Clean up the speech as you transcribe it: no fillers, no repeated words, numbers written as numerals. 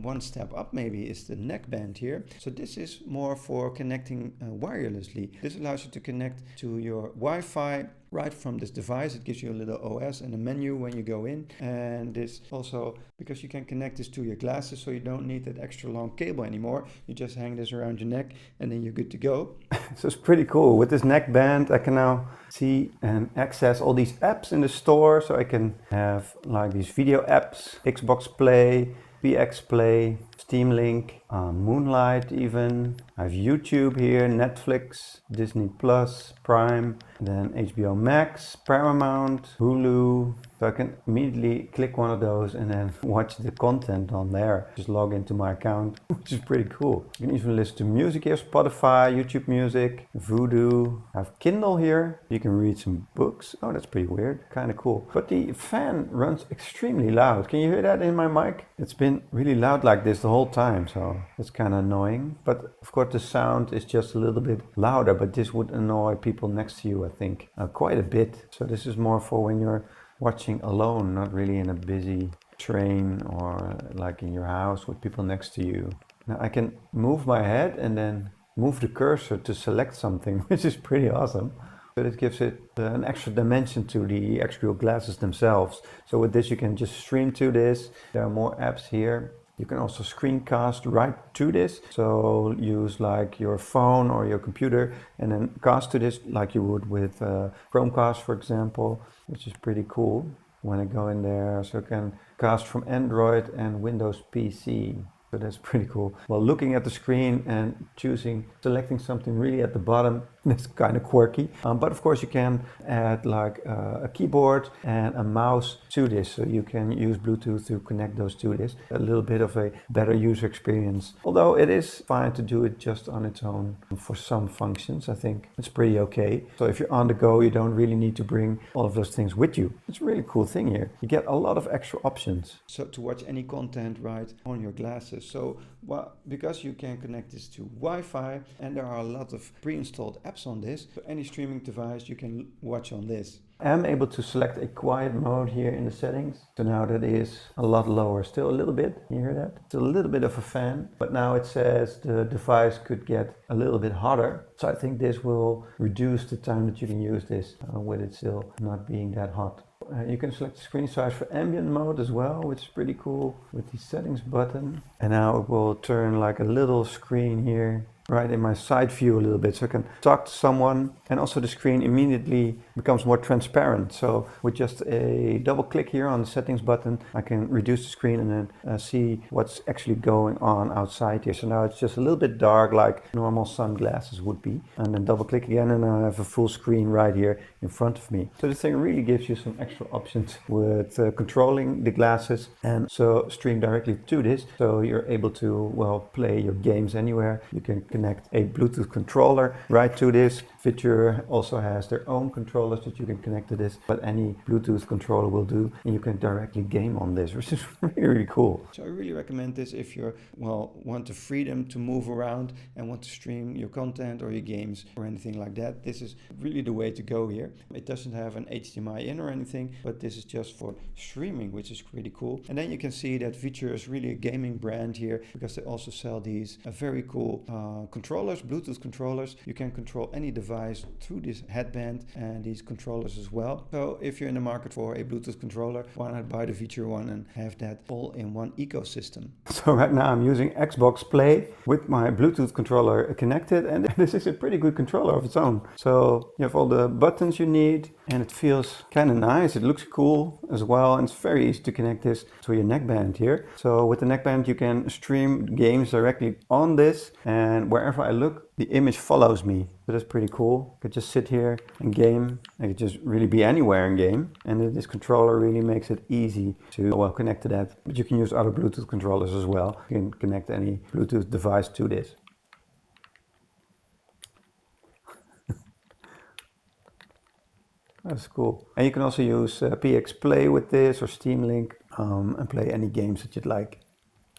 one step up maybe is the neckband here. So this is more for connecting wirelessly. This allows you to connect to your Wi-Fi right from this device. It gives you a little OS and a menu when you go in, and this also because you can connect this to your glasses, so you don't need that extra long cable anymore. You just hang this around your neck and then you're good to go. So it's pretty cool. With this neckband I can now see and access all these apps in the store. So I can have like these video apps, Xbox Play, PX Play, Steam Link, Moonlight even. I have YouTube here, Netflix, Disney Plus, Prime, then HBO Max, Paramount, Hulu. So I can immediately click one of those and then watch the content on there. Just log into my account, which is pretty cool. You can even listen to music here, Spotify, YouTube Music, Vudu. I have Kindle here. You can read some books. Oh, that's pretty weird. Kind of cool. But the fan runs extremely loud. Can you hear that in my mic? It's been really loud like this the whole time, so it's kind of annoying. But of course the sound is just a little bit louder, but this would annoy people next to you, I think, quite a bit. So this is more for when you're watching alone, not really in a busy train or like in your house with people next to you. Now I can move my head and then move the cursor to select something, which is pretty awesome. But it gives it an extra dimension to the actual glasses themselves. So with this you can just stream to this. There are more apps here. You can also screencast right to this. So use like your phone or your computer and then cast to this like you would with Chromecast, for example, which is pretty cool. When I go in there, so I can cast from Android and Windows PC. So that's pretty cool. Well, looking at the screen and selecting something really at the bottom, that's kind of quirky. But of course you can add like a keyboard and a mouse to this. So you can use Bluetooth to connect those to this. A little bit of a better user experience. Although it is fine to do it just on its own for some functions. I think it's pretty okay. So if you're on the go, you don't really need to bring all of those things with you. It's a really cool thing here. You get a lot of extra options. So to watch any content right on your glasses. So because you can connect this to Wi-Fi and there are a lot of pre-installed apps on this, so any streaming device you can watch on this. I'm able to select a quiet mode here in the settings. So now that is a lot lower, still a little bit, you hear that? It's a little bit of a fan, but now it says the device could get a little bit hotter. So I think this will reduce the time that you can use this with it still not being that hot. You can select the screen size for ambient mode as well, which is pretty cool with the settings button. And now it will turn like a little screen here right in my side view a little bit, so I can talk to someone, and also the screen immediately becomes more transparent. So with just a double click here on the settings button, I can reduce the screen and then see what's actually going on outside here. So now it's just a little bit dark like normal sunglasses would be, and then double click again and I have a full screen right here in front of me. So this thing really gives you some extra options with controlling the glasses, and so stream directly to this, so you're able to, well, play your games anywhere. You can connect a Bluetooth controller right to this. Viture also has their own controllers that you can connect to this, but any Bluetooth controller will do, and you can directly game on this, which is really cool. So I really recommend this if you want the freedom to move around and want to stream your content or your games or anything like that. This is really the way to go here. It doesn't have an HDMI in or anything, but this is just for streaming, which is pretty cool. And then you can see that Viture is really a gaming brand here, because they also sell these very cool controllers, Bluetooth controllers. You can control any device through this headband and these controllers as well. So if you're in the market for a Bluetooth controller, why not buy the Viture one and have that all in one ecosystem? So right now I'm using Xbox Play with my Bluetooth controller connected, and this is a pretty good controller of its own. So you have all the buttons you need, and it feels kind of nice. It looks cool as well, and it's very easy to connect this to your neckband here. So with the neckband you can stream games directly on this, and wherever I look, the image follows me. So that's pretty cool. I could just sit here and game. I could just really be anywhere and game. And this controller really makes it easy to, well, connect to that. But you can use other Bluetooth controllers as well. You can connect any Bluetooth device to this. That's cool. And you can also use PX Play with this, or Steam Link, and play any games that you'd like.